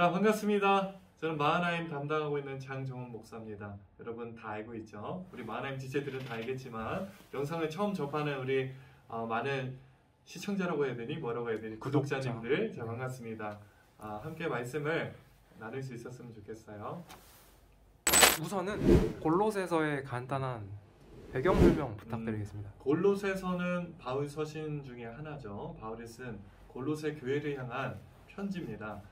자, 반갑습니다. 저는 마하나임 담당하고 있는 장정훈 목사입니다. 여러분 다 알고 있죠? 우리 마하나임 지체들은 다 알겠지만 영상을 처음 접하는 우리 많은 시청자라고 해야 되니 뭐라고 해야 되니 구독자님들, 자, 반갑습니다. 함께 말씀을 나눌 수 있었으면 좋겠어요. 우선은 골로새서의 간단한 배경 설명 부탁드리겠습니다. 골로새서는 바울 서신 중에 하나죠. 바울이 쓴 골로새 교회를 향한 편지입니다.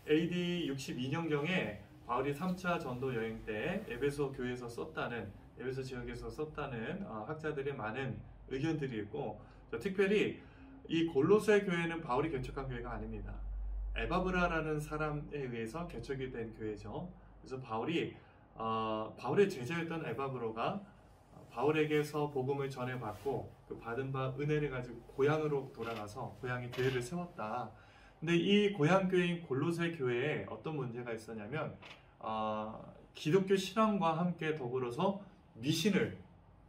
AD 62년경에 바울이 3차 전도 여행 때 에베소 교회에서 썼다는, 에베소 지역에서 썼다는 학자들의 많은 의견들이 있고, 특별히 이 골로새 교회는 바울이 개척한 교회가 아닙니다. 에바브라라는 사람에 의해서 개척이 된 교회죠. 그래서 바울의 제자였던 에바브로가 바울에게서 복음을 전해받고 그 받은 바 은혜를 가지고 고향으로 돌아가서 고향에 교회를 세웠다. 근데 이 고향 교회인 골로새 교회에 어떤 문제가 있었냐면 기독교 신앙과 함께 더불어서 미신을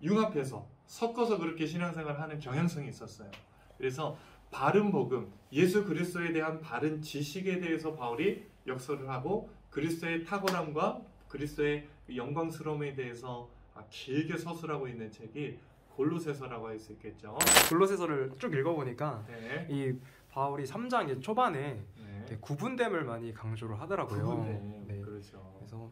융합해서 섞어서 그렇게 신앙생활을 하는 경향성이 있었어요. 그래서 바른 복음, 예수 그리스도에 대한 바른 지식에 대해서 바울이 역설을 하고 그리스도의 탁월함과 그리스도의 영광스러움에 대해서 길게 서술하고 있는 책이 골로새서라고 할 수 있겠죠. 골로새서를 쭉 읽어보니까 네. 이 바울이 3장 초반에 구분됨을 많이 강조를 하더라고요. 구분됨, 네. 그렇죠. 그래서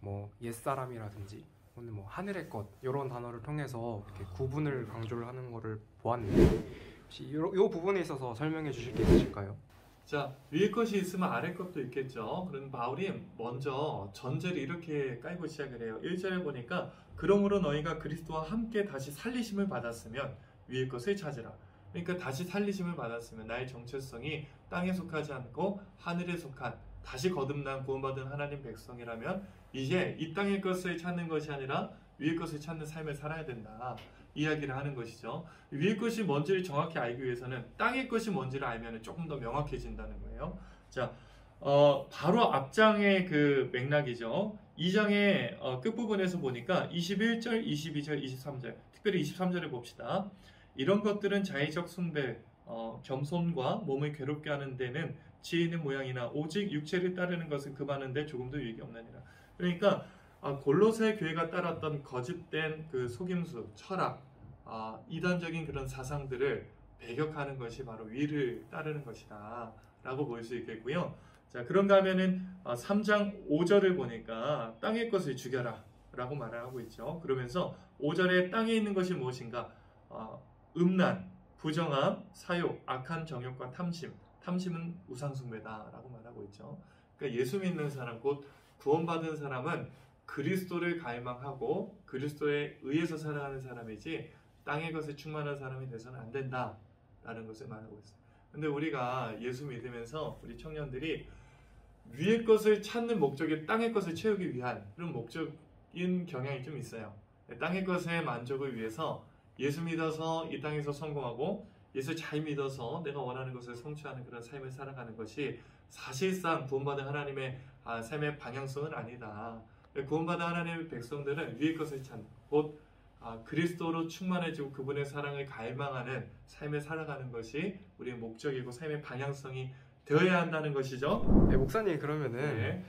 뭐 옛사람이라든지 혹은 뭐 하늘의 것 이런 단어를 통해서 이렇게 구분을 강조를 하는 거를 보았는데 혹시 이 부분에 있어서 설명해 주실 게 있으실까요? 자, 위에 것이 있으면 아래 것도 있겠죠. 그럼 바울이 먼저 전제를 이렇게 깔고 시작을 해요. 1절에 보니까 그러므로 너희가 그리스도와 함께 다시 살리심을 받았으면 위에 것을 찾으라. 그러니까 다시 살리심을 받았으면 나의 정체성이 땅에 속하지 않고 하늘에 속한 다시 거듭난 구원받은 하나님 백성이라면 이제 이 땅의 것을 찾는 것이 아니라 위의 것을 찾는 삶을 살아야 된다. 이야기를 하는 것이죠. 위의 것이 뭔지를 정확히 알기 위해서는 땅의 것이 뭔지를 알면 조금 더 명확해진다는 거예요. 자, 바로 앞장의 그 맥락이죠. 2장의 끝부분에서 보니까 21절, 22절, 23절, 특별히 23절을 봅시다. 이런 것들은 자의적 숭배, 겸손과 몸을 괴롭게 하는 데는 지혜 있는 모양이나 오직 육체를 따르는 것은 금하는데 조금도 유익이 없느니라. 그러니까 골로새 교회가 따랐던 거짓된 그 속임수, 철학, 이단적인 그런 사상들을 배격하는 것이 바로 위를 따르는 것이다 라고 볼 수 있겠고요. 자, 그런가 하면은 3장 5절을 보니까 땅의 것을 죽여라 라고 말을 하고 있죠. 그러면서 5절에 땅에 있는 것이 무엇인가? 음란, 부정함, 사욕, 악한 정욕과 탐심, 탐심은 우상숭배다 라고 말하고 있죠. 그러니까 예수 믿는 사람, 곧 구원받은 사람은 그리스도를 갈망하고 그리스도에 의해서 살아가는 사람이지 땅의 것에 충만한 사람이 돼서는 안 된다 라는 것을 말하고 있어요. 근데 우리가 예수 믿으면서 우리 청년들이 위의 것을 찾는 목적이 땅의 것을 채우기 위한 그런 목적인 경향이 좀 있어요. 땅의 것의 만족을 위해서 예수 믿어서 이 땅에서 성공하고 예수 잘 믿어서 내가 원하는 것을 성취하는 그런 삶을 살아가는 것이 사실상 구원받은 하나님의 삶의 방향성은 아니다. 구원받은 하나님의 백성들은 위의 것을 찾는, 곧 그리스도로 충만해지고 그분의 사랑을 갈망하는 삶을 살아가는 것이 우리의 목적이고 삶의 방향성이 되어야 한다는 것이죠. 네, 목사님 그러면은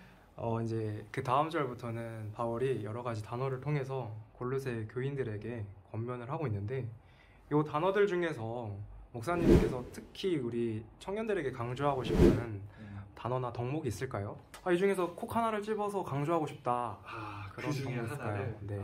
이제 그 다음 절부터는 바울이 여러 가지 단어를 통해서 골로새 교인들에게 권면을 하고 있는데 이 단어들 중에서 목사님께서 특히 우리 청년들에게 강조하고 싶은 단어나 덕목이 있을까요? 이 중에서 콕 하나를 집어서 강조하고 싶다. 그 중에 하나를. 네.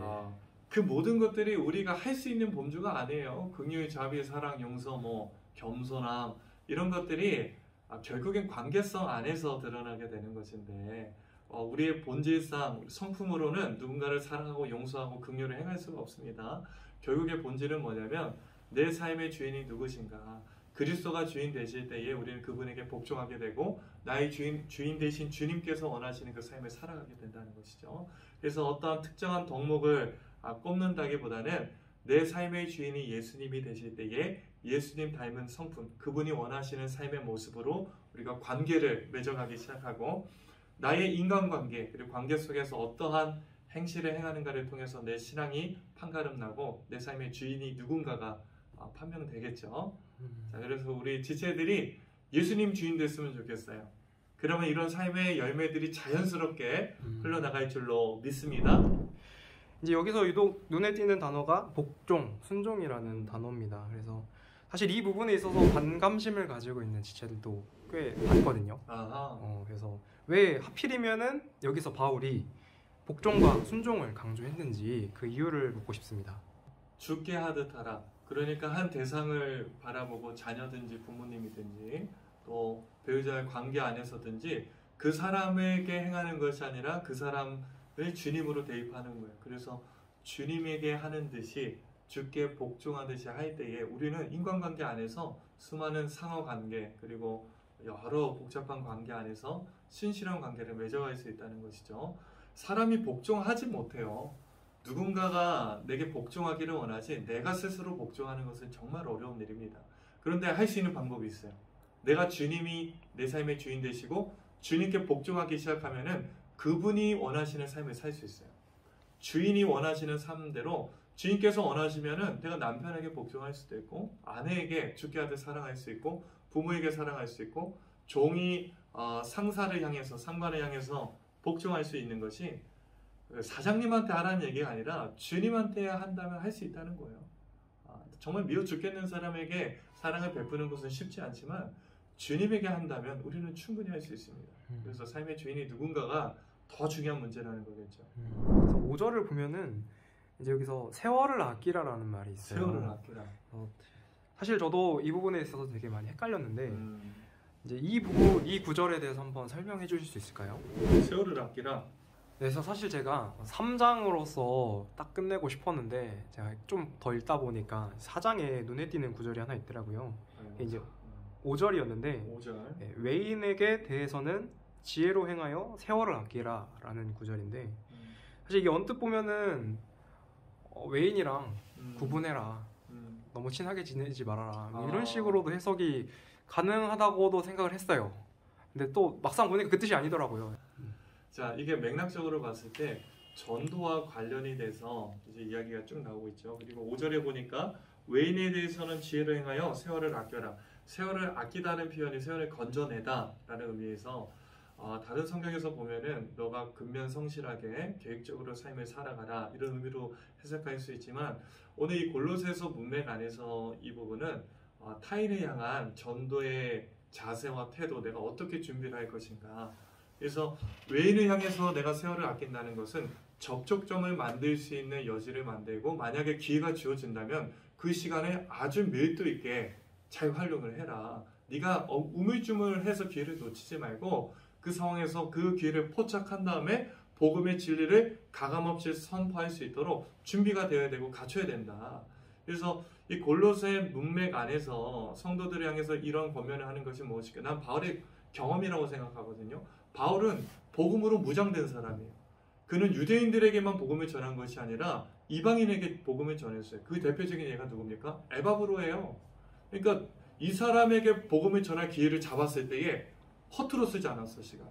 그 모든 것들이 우리가 할 수 있는 범주가 아니에요. 긍휼, 자비, 사랑, 용서, 겸손함 이런 것들이 결국엔 관계성 안에서 드러나게 되는 것인데 우리의 본질상 성품으로는 누군가를 사랑하고 용서하고 긍휼을 행할 수가 없습니다. 결국의 본질은 뭐냐면 내 삶의 주인이 누구신가? 그리스도가 주인 되실 때에 우리는 그분에게 복종하게 되고 나의 주인 되신 주님께서 원하시는 그 삶을 살아가게 된다는 것이죠. 그래서 어떠한 특정한 덕목을 꼽는다기보다는 내 삶의 주인이 예수님이 되실 때에 예수님 닮은 성품, 그분이 원하시는 삶의 모습으로 우리가 관계를 맺어가기 시작하고 나의 인간관계 그리고 관계 속에서 어떠한 행실을 행하는가를 통해서 내 신앙이 판가름나고 내 삶의 주인이 누군가가 판명되겠죠. 자, 그래서 우리 지체들이 예수님 주인 됐으면 좋겠어요. 그러면 이런 삶의 열매들이 자연스럽게 흘러나갈 줄로 믿습니다. 이제 여기서 유독 눈에 띄는 단어가 복종, 순종이라는 단어입니다. 그래서 사실 이 부분에 있어서 반감심을 가지고 있는 지체들도 꽤 많거든요. 그래서 왜 하필이면은 여기서 바울이 복종과 순종을 강조했는지 그 이유를 묻고 싶습니다. 죽게 하듯 하라. 그러니까 한 대상을 바라보고 자녀든지 부모님이든지 또 배우자의 관계 안에서든지 그 사람에게 행하는 것이 아니라 그 사람을 주님으로 대입하는 거예요. 그래서 주님에게 하는 듯이 주께 복종하듯이 할 때에 우리는 인간관계 안에서 수많은 상호관계 그리고 여러 복잡한 관계 안에서 신실한 관계를 맺어갈 수 있다는 것이죠. 사람이 복종하지 못해요. 누군가가 내게 복종하기를 원하지 내가 스스로 복종하는 것은 정말 어려운 일입니다. 그런데 할 수 있는 방법이 있어요. 내가 주님이 내 삶의 주인 되시고 주님께 복종하기 시작하면은 그분이 원하시는 삶을 살 수 있어요. 주인이 원하시는 삶대로 주인께서 원하시면은 내가 남편에게 복종할 수도 있고 아내에게 죽게 하듯 사랑할 수 있고 부모에게 사랑할 수 있고 종이 상사를 향해서 상관을 향해서 복종할 수 있는 것이 사장님한테 하라는 얘기가 아니라 주님한테 한다면 할 수 있다는 거예요. 정말 미워 죽겠는 사람에게 사랑을 베푸는 것은 쉽지 않지만 주님에게 한다면 우리는 충분히 할 수 있습니다. 그래서 삶의 주인이 누군가가 더 중요한 문제라는 거겠죠. 그래서 5절을 보면은 이제 여기서 세월을 아끼라라는 말이 있어요. 세월을 아끼라. 사실 저도 이 부분에 있어서 되게 많이 헷갈렸는데 이제 이 구절에 대해서 한번 설명해 주실 수 있을까요? 세월을 아끼라. 그래서 사실 제가 3장으로서 딱 끝내고 싶었는데 제가 좀 더 읽다 보니까 4장에 눈에 띄는 구절이 하나 있더라고요. 이제 5절이었는데 5절. 외인에게 대해서는 지혜로 행하여 세월을 아끼라 라는 구절인데 사실 이게 언뜻 보면은 외인이랑 구분해라, 너무 친하게 지내지 말아라 이런 식으로도 해석이 가능하다고도 생각을 했어요. 근데 또 막상 보니까 그 뜻이 아니더라고요. 자, 이게 맥락적으로 봤을 때 전도와 관련이 돼서 이제 이야기가 쭉 나오고 있죠. 그리고 5절에 보니까 외인에 대해서는 지혜로 행하여 세월을 아껴라. 세월을 아끼다는 표현이 세월을 건져내다 라는 의미에서 다른 성경에서 보면은 너가 근면성실하게 계획적으로 삶을 살아가라 이런 의미로 해석할 수 있지만 오늘 이 골로새서 문맥 안에서 이 부분은 타인을 향한 전도의 자세와 태도, 내가 어떻게 준비를 할 것인가. 그래서 외인을 향해서 내가 세월을 아낀다는 것은 접촉점을 만들 수 있는 여지를 만들고 만약에 기회가 주어진다면 그 시간에 아주 밀도 있게 잘 활용을 해라. 네가 우물쭈물해서 기회를 놓치지 말고 그 상황에서 그 기회를 포착한 다음에 복음의 진리를 가감없이 선포할 수 있도록 준비가 되어야 되고 갖춰야 된다. 그래서 이 골로새 문맥 안에서 성도들을 향해서 이런 권면을 하는 것이 무엇일까? 난 바울의 경험이라고 생각하거든요. 바울은 복음으로 무장된 사람이에요. 그는 유대인들에게만 복음을 전한 것이 아니라 이방인에게 복음을 전했어요. 그 대표적인 예가 누굽니까? 에바브로예요. 그러니까 이 사람에게 복음을 전할 기회를 잡았을 때에 허투루 쓰지 않았어, 시간.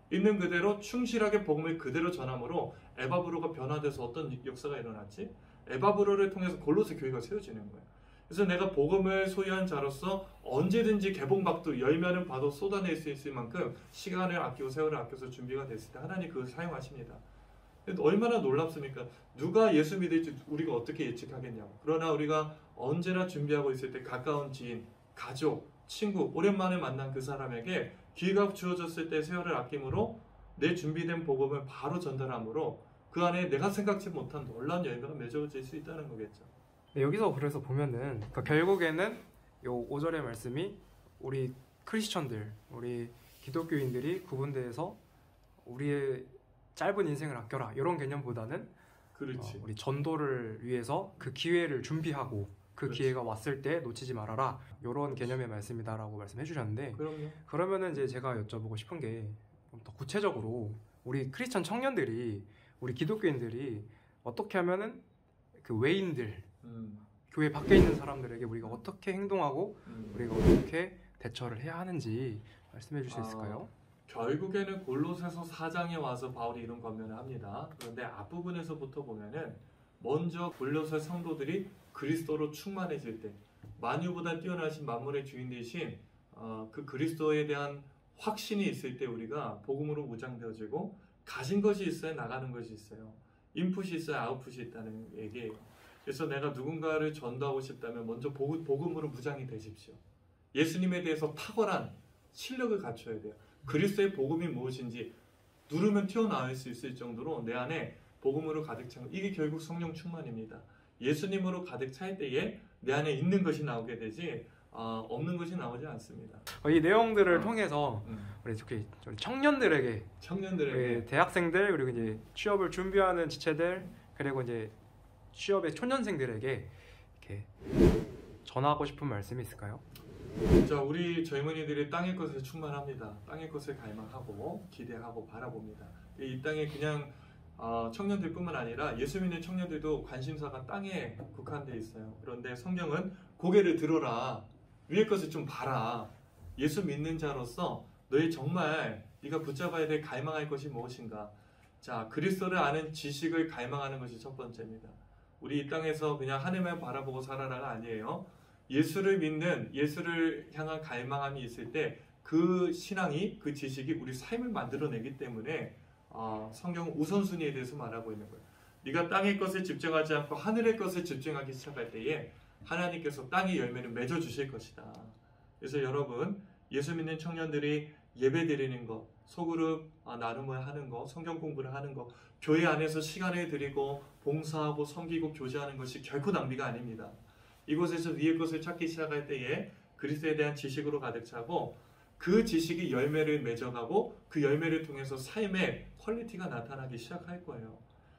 있는 그대로 충실하게 복음을 그대로 전함으로 에바브로가 변화돼서 어떤 역사가 일어났지? 에바브로를 통해서 골로새 교회가 세워지는 거예요. 그래서 내가 복음을 소유한 자로서 언제든지 개봉박도 열면은 봐도 쏟아낼 수 있을 만큼 시간을 아끼고 세월을 아껴서 준비가 됐을 때 하나님 그걸 사용하십니다. 얼마나 놀랍습니까? 누가 예수 믿을지 우리가 어떻게 예측하겠냐고. 그러나 우리가 언제나 준비하고 있을 때 가까운 지인, 가족, 친구, 오랜만에 만난 그 사람에게 기회가 주어졌을 때 세월을 아낌으로 내 준비된 복음을 바로 전달함으로 그 안에 내가 생각지 못한 놀라운 열매가 맺어질 수 있다는 거겠죠. 여기서 그래서 보면은 그러니까 결국에는 요 5절의 말씀이 우리 크리스천들, 우리 기독교인들이 구분돼서 우리의 짧은 인생을 아껴라 이런 개념보다는 그렇지. 우리 전도를 위해서 그 기회를 준비하고 그 그렇지. 기회가 왔을 때 놓치지 말아라 이런 개념의 말씀이다라고 말씀해 주셨는데 그럼요. 그러면은 이제 제가 여쭤보고 싶은 게 좀 더 구체적으로 우리 크리스천 청년들이 우리 기독교인들이 어떻게 하면은 그 외인들 교회 밖에 있는 사람들에게 우리가 어떻게 행동하고 우리가 어떻게 대처를 해야 하는지 말씀해 주실 수 있을까요? 결국에는 골로새서 4장에 와서 바울이 이런 권면을 합니다. 그런데 앞부분에서부터 보면은 먼저 골로새 성도들이 그리스도로 충만해질 때 만유보다 뛰어나신 만물의 주인 되신 그 그리스도에 대한 확신이 있을 때 우리가 복음으로 무장되어지고 가진 것이 있어야 나가는 것이 있어요. 인풋이 있어야 아웃풋이 있다는 얘기예요. 그래서 내가 누군가를 전도하고 싶다면 먼저 복음으로 무장이 되십시오. 예수님에 대해서 탁월한 실력을 갖춰야 돼요. 그리스도의 복음이 무엇인지 누르면 튀어나올 수 있을 정도로 내 안에 복음으로 가득 찬 것. 이게 결국 성령 충만입니다. 예수님으로 가득 찰 때에 내 안에 있는 것이 나오게 되지 없는 것이 나오지 않습니다. 이 내용들을 통해서 우리 특히 청년들에게 우리 대학생들 그리고 이제 취업을 준비하는 지체들 그리고 이제 취업의 초년생들에게 이렇게 전하고 싶은 말씀이 있을까요? 자, 우리 젊은이들이 땅의 것에 충만합니다. 땅의 것을 갈망하고 기대하고 바라봅니다. 이 땅에 그냥 청년들뿐만 아니라 예수 믿는 청년들도 관심사가 땅에 국한되어 있어요. 그런데 성경은 고개를 들어라. 위의 것을 좀 봐라. 예수 믿는 자로서 너희 정말 네가 붙잡아야 될 갈망할 것이 무엇인가? 자, 그리스도를 아는 지식을 갈망하는 것이 첫 번째입니다. 우리 이 땅에서 그냥 하늘만 바라보고 살아라가 아니에요. 예수를 믿는, 예수를 향한 갈망함이 있을 때 그 신앙이, 그 지식이 우리 삶을 만들어내기 때문에 성경은 우선순위에 대해서 말하고 있는 거예요. 네가 땅의 것을 집중하지 않고 하늘의 것을 집중하기 시작할 때에 하나님께서 땅의 열매를 맺어주실 것이다. 그래서 여러분, 예수 믿는 청년들이 예배 드리는 것, 소그룹 나눔을 하는 것, 성경 공부를 하는 것, 교회 안에서 시간을 드리고 봉사하고 섬기고 교제하는 것이 결코 낭비가 아닙니다. 이곳에서 위의 것을 찾기 시작할 때에 그리스도에 대한 지식으로 가득 차고 그 지식이 열매를 맺어가고 그 열매를 통해서 삶의 퀄리티가 나타나기 시작할 거예요.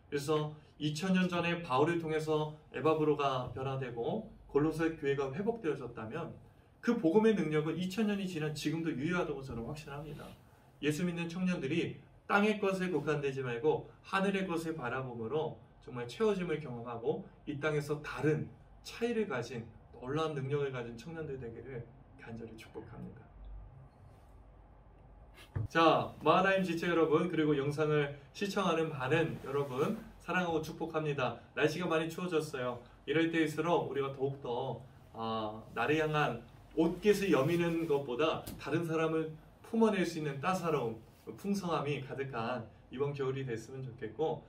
그래서 2000년 전에 바울을 통해서 에바브로가 변화되고 골로새 교회가 회복되어졌다면 그 복음의 능력은 2000년이 지난 지금도 유효하다고 저는 확신합니다. 예수 믿는 청년들이 땅의 것에 국한되지 말고 하늘의 것을 바라봄으로 정말 채워짐을 경험하고 이 땅에서 다른 차이를 가진 놀라운 능력을 가진 청년들 되기를 간절히 축복합니다. 자, 마하나임 지체 여러분 그리고 영상을 시청하는 많은 여러분 사랑하고 축복합니다. 날씨가 많이 추워졌어요. 이럴 때일수록 우리가 더욱더 나를 향한 옷깃을 여미는 것보다 다른 사람을 품어낼 수 있는 따사로움, 풍성함이 가득한 이번 겨울이 됐으면 좋겠고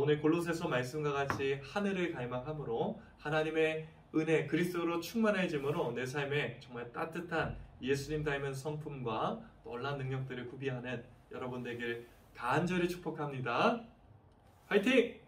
오늘 골로새서 말씀과 같이 하늘을 갈망함으로 하나님의 은혜, 그리스도로 충만해짐으로 내 삶에 정말 따뜻한 예수님 닮은 성품과 놀라운 능력들을 구비하는 여러분 되길 간절히 축복합니다. 화이팅!